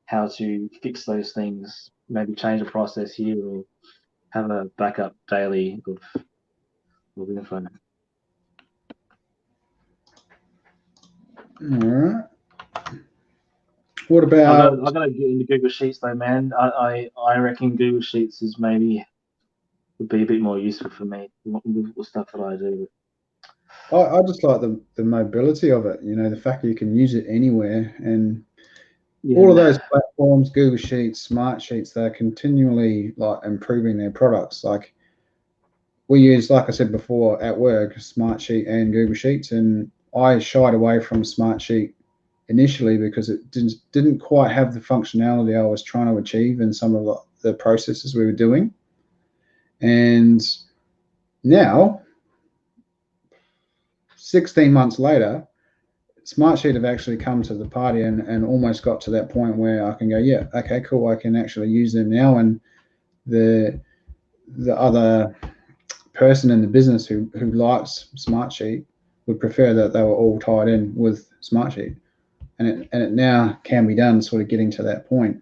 how to fix those things. Maybe change the process here, or have a backup daily of info. All right. What I about? gotta get into Google Sheets though, man. I reckon Google Sheets is maybe would be a bit more useful for me with the stuff that I do. I just like the mobility of it. You know, the fact that you can use it anywhere, and all of Yeah, those platforms, Google Sheets, Smart Sheets, they're continually like improving their products. Like we use, like I said before, at work, Smartsheet and Google Sheets, and I shied away from Smartsheet initially because it didn't quite have the functionality I was trying to achieve in some of the processes we were doing. And now, 16 months later, Smartsheet have actually come to the party and almost got to that point where I can go, yeah, okay, cool, I can actually use them now. And the other person in the business who likes Smartsheet would prefer that they were all tied in with Smartsheet, and it now can be done, sort of getting to that point.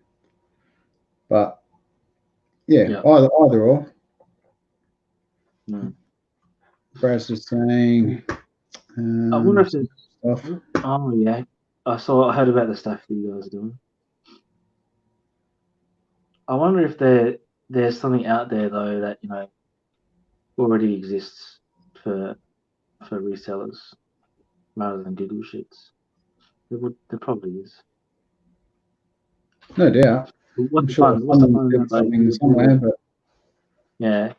But yeah, yeah. either or. Mm. Brad's just saying I wonder if there's. stuff. Oh yeah, I heard about the stuff that you guys are doing. I wonder if there's something out there though that already exists for resellers rather than Google Sheets. There probably is. No doubt. What's I'm the sure fun? What's the someone's fun in doing that though? something somewhere, but Yeah,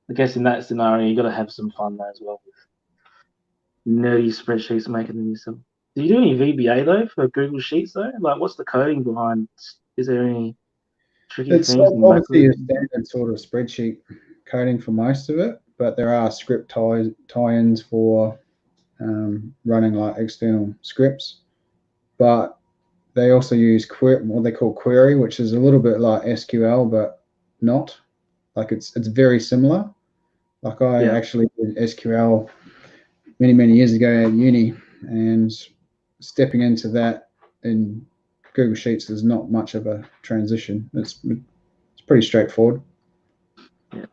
I guess in that scenario you got to have some fun there as well. Nerdy spreadsheets making them yourself. Do you do any VBA though for Google Sheets though? Like, what's the coding behind? Is there any tricky it's things and obviously macros? a standard sort of spreadsheet coding for most of it. But there are script tie-ins for running like external scripts. But they also use what they call query, which is a little bit like SQL, but not. Like it's very similar. Like I Yeah, actually did SQL many years ago at uni, and stepping into that in Google Sheets is not much of a transition. It's pretty straightforward. yeah,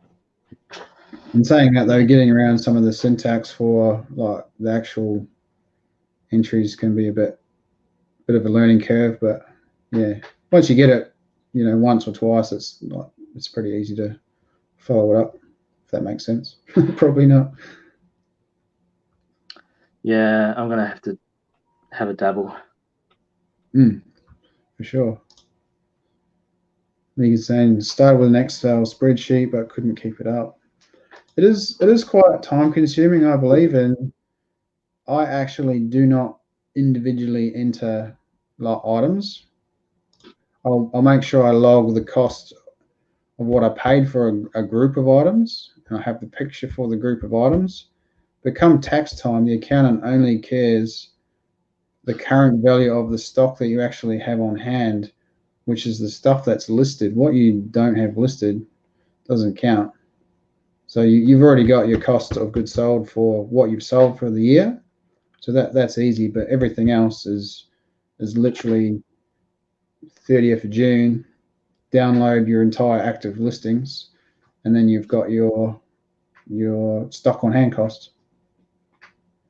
In saying that, though, getting around some of the syntax for like the actual entries can be a bit of a learning curve, but yeah, once you get it, once or twice, it's pretty easy to follow it up. If that makes sense. Probably not. yeah. I'm gonna have to have a dabble. For sure. He's saying started with an Excel spreadsheet but couldn't keep it up. It is quite time consuming, I believe, and I actually do not individually enter like items. I'll make sure I log the cost of what I paid for a group of items, and I have the picture for the group of items. But come tax time, the accountant only cares the current value of the stock that you actually have on hand, which is the stuff that's listed. What you don't have listed doesn't count. So you've already got your cost of goods sold for what you've sold for the year. So that's easy, but everything else is literally 30th of June, download your entire active listings, and then you've got your stock on hand cost.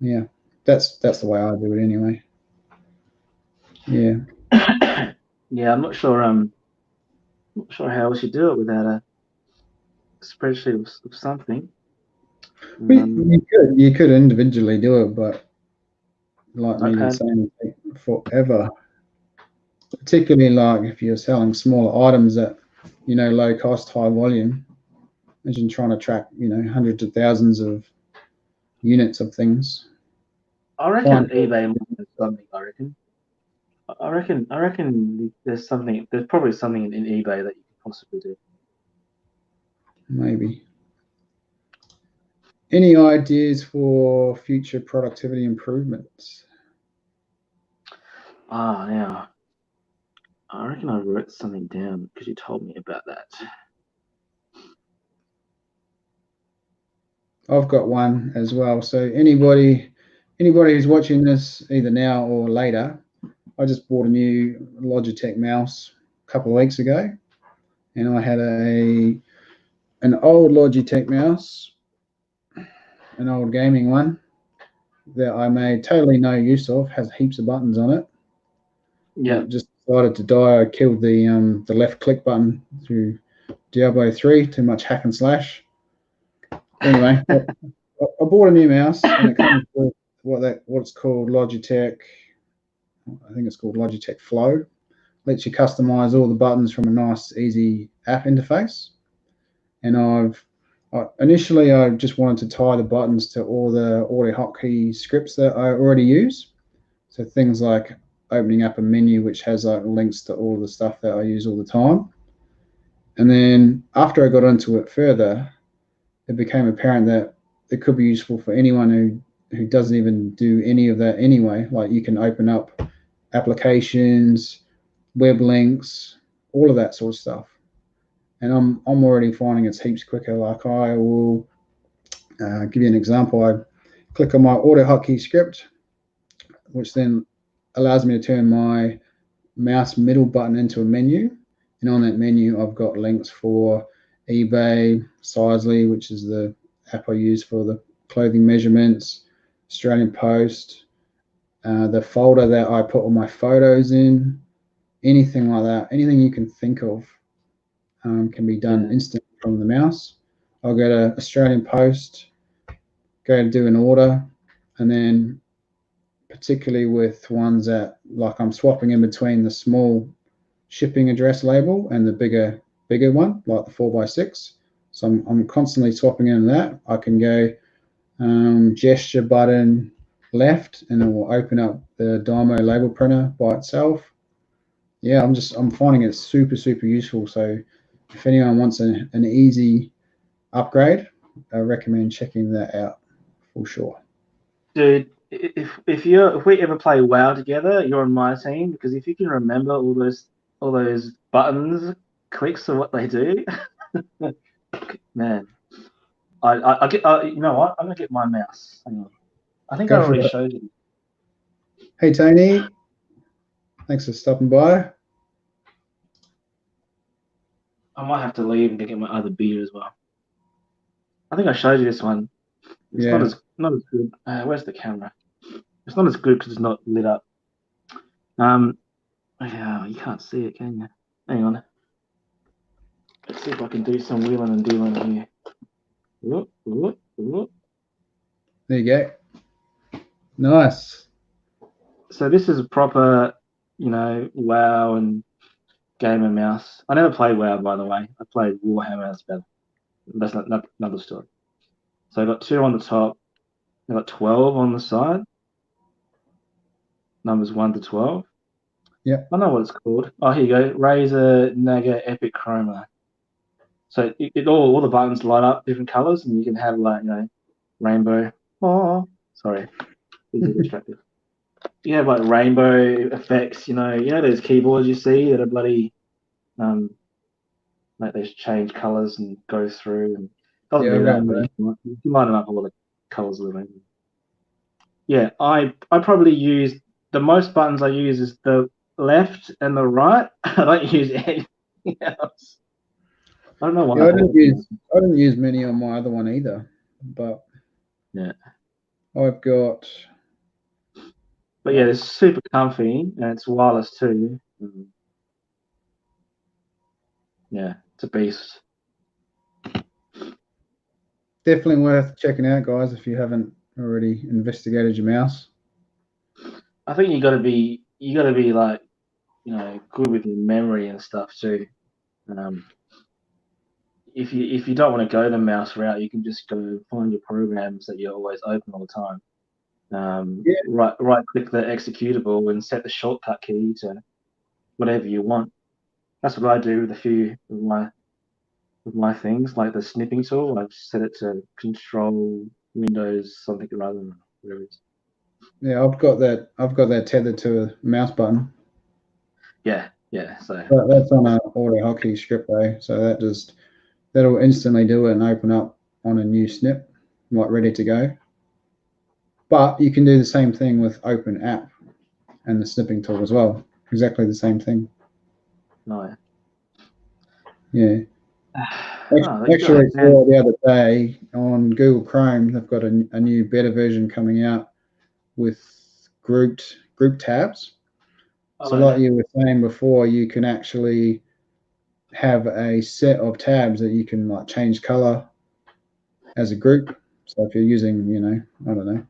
Yeah, that's the way I do it anyway. Yeah. Yeah, I'm not sure. Not sure how we should do it without a spreadsheet of something. You could individually do it, but like me Notepad. saying, take forever. Particularly like if you're selling smaller items at low cost, high volume. Imagine trying to track hundreds of thousands of units of things. I reckon Fine. eBay might have something. I reckon there's something. There's probably something in eBay that you could possibly do. Maybe. Any ideas for future productivity improvements? Now I reckon I wrote something down because you told me about that. I've got one as well. So anybody who's watching this either now or later, I just bought a new Logitech mouse a couple of weeks ago, and I had an old Logitech mouse, an old gaming one, that I made totally no use of, has heaps of buttons on it. Yeah. Just decided to die. I killed the left click button through Diablo 3. Too much hack and slash. Anyway, I bought a new mouse, and it comes with what's called Logitech. I think it's called Logitech Flow. Lets you customize all the buttons from a nice, easy app interface. And initially I just wanted to tie the buttons to all the audio hotkey scripts that I already use. So things like opening up a menu which has like links to all the stuff that I use all the time. And then after I got into it further, it became apparent that it could be useful for anyone who doesn't even do any of that anyway. Like you can open up applications, web links, all of that sort of stuff. And I'm already finding it's heaps quicker. Like I will give you an example. I click on my auto hotkey script, which then allows me to turn my mouse middle button into a menu. And on that menu, I've got links for eBay, Sizely, which is the app I use for the clothing measurements, Australian Post, the folder that I put all my photos in, anything like that, anything you can think of can be done instantly from the mouse. I'll go to Australian Post, go to do an order, and then particularly with ones that like I'm swapping in between the small shipping address label and the bigger one, like the 4x6. So I'm constantly swapping in that. I can go gesture button left, and it will open up the Dymo label printer by itself. Yeah, I'm finding it super useful. So if anyone wants an easy upgrade, I recommend checking that out for sure. Dude, if we ever play WoW together, you're on my team, because if you can remember all those buttons, clicks, or what they do, man. I get you know what? I'm gonna get my mouse. Hang on. I think I already showed you. Hey Tony, thanks for stopping by. I might have to leave and go get my other beer as well. I think I showed you this one. It's not as good. Where's the camera? It's not as good because it's not lit up. Yeah, you can't see it, can you? Hang on. Let's see if I can do some wheeling and dealing here. There you go. Nice. So this is a proper, WoW and gamer mouse. I never played WoW, by the way. I played Warhammer. That's better. That's not another story. So I got 2 on the top. I got 12 on the side. Numbers 1 to 12. Yeah. I know what it's called. Oh, here you go. Razer Naga Epic Chroma. So all the buttons light up different colors, and you can have rainbow. Oh, sorry, these are distracted. You have like rainbow effects. You know those keyboards you see that are bloody, like they change colors and go through. And doesn't do that, but you can line them up all the colors of the rainbow. Yeah, I probably use the most buttons I use is the left and the right. I don't use anything else. I don't know why. Yeah, I didn't use many on my other one either, but yeah, I've got. But yeah, it's super comfy and it's wireless too. Yeah, it's a beast. Definitely worth checking out, guys, if you haven't already investigated your mouse. I think you got to be like, good with your memory and stuff too. If you don't want to go the mouse route, you can just go find your programs that you're always open all the time. Right click the executable and set the shortcut key to whatever you want. That's what I do with a few of my things, like the snipping tool. I've set it to Control Windows something rather than whatever it is. Yeah, I've got that tethered to a mouse button. Yeah. So that's on an auto hotkey script though, so that'll instantly do it and open up on a new snip, like ready to go. But you can do the same thing with Open App and the snipping tool as well. Exactly the same thing. No. Yeah. Actually, the other day on Google Chrome, they've got a new beta version coming out with group tabs. So like like that. you were saying before, you can actually have a set of tabs that you can like change color as a group. So if you're using, you know, I don't know,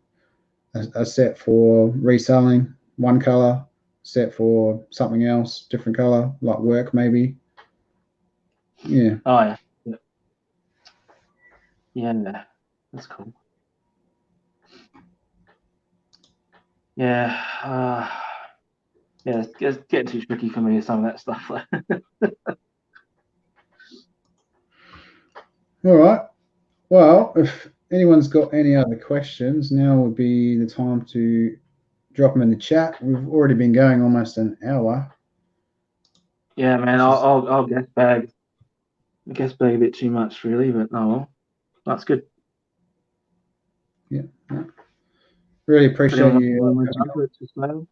a set for reselling, one color, set for something else, different color, like work maybe. Yeah. Oh yeah. Yeah, that's cool. Yeah, yeah, it's getting too tricky for me with some of that stuff. All right. Well, if anyone's got any other questions, now would be the time to drop them in the chat. We've already been going almost an hour. Yeah, man, I'll guess bag. I guess bag a bit too much, really, but oh well, that's good. Yeah. Really appreciate Anyone you. wants to jump it to sale?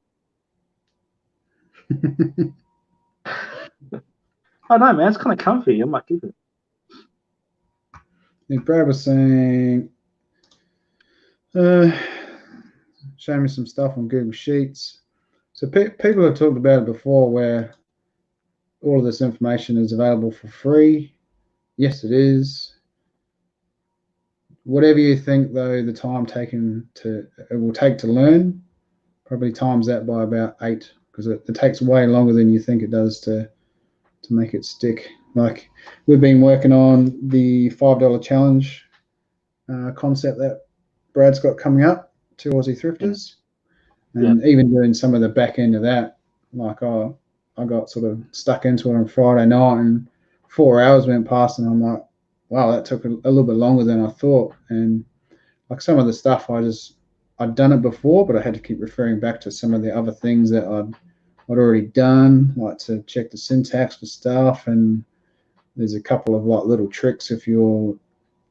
Oh no, man, it's kind of comfy. I might keep it. Yeah, Brad was saying, showing me some stuff on Google Sheets. So people have talked about it before, where all of this information is available for free. Yes, it is. Whatever you think, though, the time it will take to learn, probably times that by about 8, because it takes way longer than you think it does to make it stick. Like we've been working on the $5 challenge concept that Brad's got coming up to Aussie Thrifters, and even doing some of the back end of that. Like I got sort of stuck into it on Friday night, and 4 hours went past, and I'm like, wow, that took a little bit longer than I thought. And like some of the stuff I'd done it before, but I had to keep referring back to some of the other things that I'd already done, like to check the syntax for stuff. And there's a couple of like little tricks if you're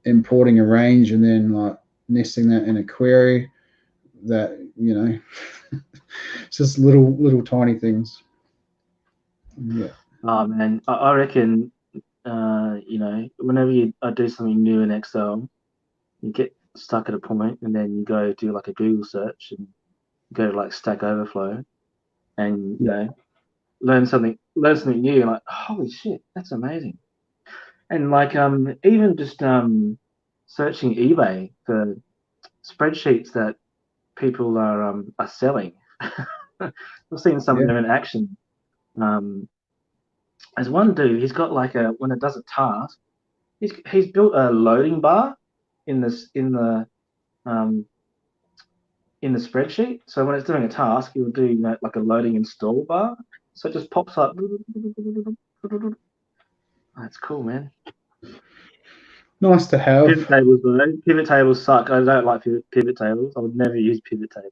importing a range and then like nesting that in a query that, you know, it's just little tiny things. Yeah. Oh man, I reckon you know, whenever I do something new in Excel, you get stuck at a point, and then you go do like a Google search and go to like Stack Overflow, and you know, learn something new. And like, holy shit, that's amazing. And like even just searching eBay for spreadsheets that people are selling. I've seen some of Yeah. them in action. Um, there's one dude. He's got like a when it does a task, he's built a loading bar in this um, in the spreadsheet. So when it's doing a task, it will do, you know, like a loading install bar. So it just pops up. That's cool, man. Nice to have. Pivot tables, though. Pivot tables suck. I don't like pivot tables. I would never use pivot tables.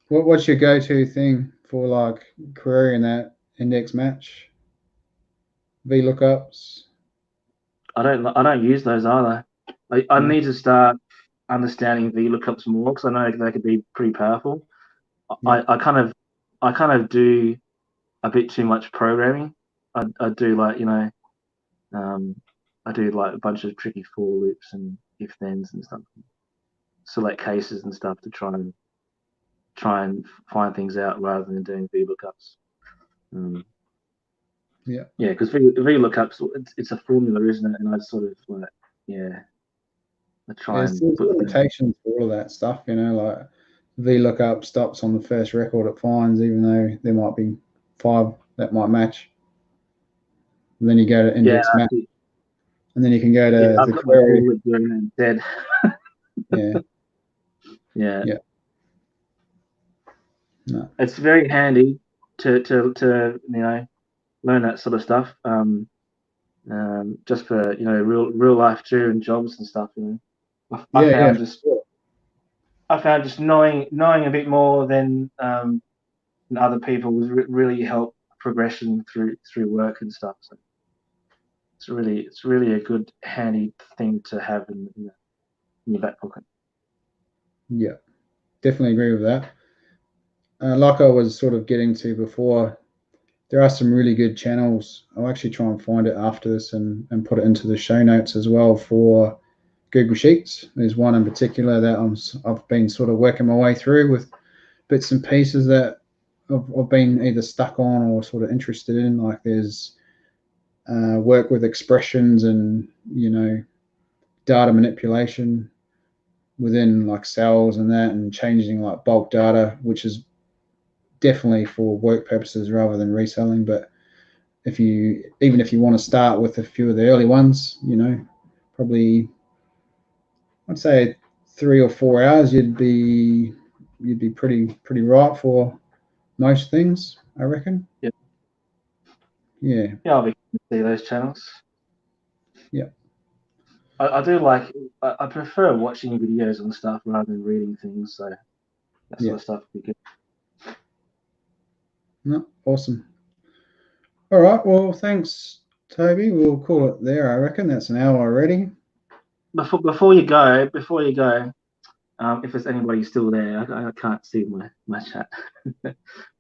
What's your go-to thing for like querying that index match? VLOOKUPs? I don't use those either. I No? need to start understanding VLOOKUPs more because I know they could be pretty powerful. Yeah. I kind of do a bit too much programming. I do like, you know, I do like a bunch of tricky for loops and if thens and stuff, select cases and stuff to try and find things out rather than doing VLOOKUPs. Yeah. Yeah, because VLOOKUPs, it's a formula, isn't it? And I sort of like, yeah, I try There's and put them. limitations for all of that stuff, you know, like VLOOKUP stops on the first record it finds, even though there might be 5 that might match. And then you go to Yeah, index match, and then you can go yeah, to I've the got my for query. loop doing it instead. Yeah. Yeah, Yeah. No. it's very handy to you know, learn that sort of stuff. Just for, you know, real life too and jobs and stuff. You know, I Yeah. Yeah. found just knowing a bit more than other people was really help progression through work and stuff. So it's really a good handy thing to have in your back pocket. Yeah. Definitely agree with that. Like I was sort of getting to before, there are some really good channels. I'll actually try and find it after this and put it into the show notes as well for Google Sheets. There's one in particular that I've been sort of working my way through with bits and pieces that I've been either stuck on or sort of interested in. Like there's work with expressions and, you know, data manipulation within like cells and that, and changing like bulk data, which is definitely for work purposes rather than reselling. But even if you want to start with a few of the early ones, you know, probably I'd say 3 or 4 hours you'd be pretty right for most things, I reckon. Yeah. Yeah. Yeah, I'll be keen to see those channels. Yeah. I do like. I prefer watching videos and stuff rather than reading things. So that sort of stuff would be good. No, awesome. All right. Well, thanks, Toby. We'll call it there. I reckon that's an hour already. Before you go, if there's anybody still there, I can't see my chat.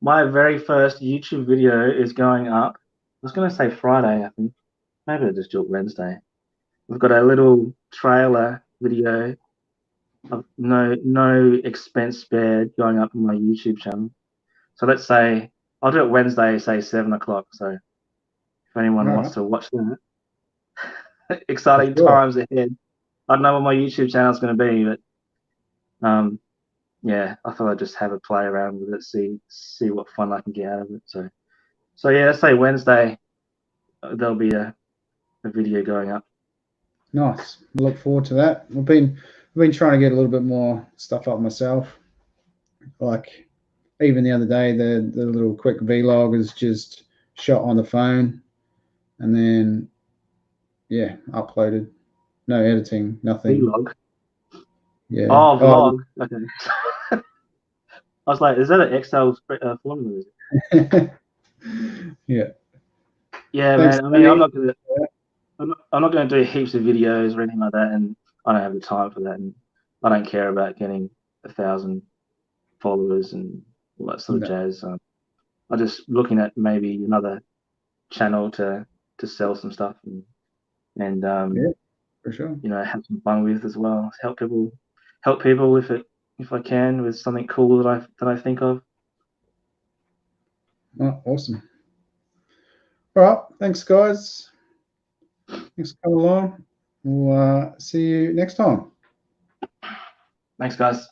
My very first YouTube video is going up. I was going to say Friday, I think. Maybe I'll just do it Wednesday. We've got a little trailer video of no expense spared going up on my YouTube channel. So let's say I'll do it Wednesday, say 7 o'clock. So if anyone wants to watch that, exciting times ahead. I don't know what my YouTube channel is going to be, but yeah, I thought I'd just have a play around with it, see what fun I can get out of it. So yeah, let's say Wednesday there'll be a video going up. Nice. I look forward to that. I've been trying to get a little bit more stuff up myself. Like even the other day, the little quick vlog is just shot on the phone, and then yeah, uploaded. No editing, nothing. Vlog. Yeah. Oh, vlog. Okay. I was like, is that an Excel formula? Yeah. Yeah, Thanks, man. I mean, Tony. I'm not going to do heaps of videos or anything like that, and I don't have the time for that, and I don't care about getting 1,000 followers and all that sort of jazz. I'm just looking at maybe another channel to sell some stuff and yeah, for sure. you know, have some fun with as well. Help people if I can with something cool that I think of. Oh, awesome. All right. Thanks, guys. Thanks for coming along. We'll see you next time. Thanks, guys.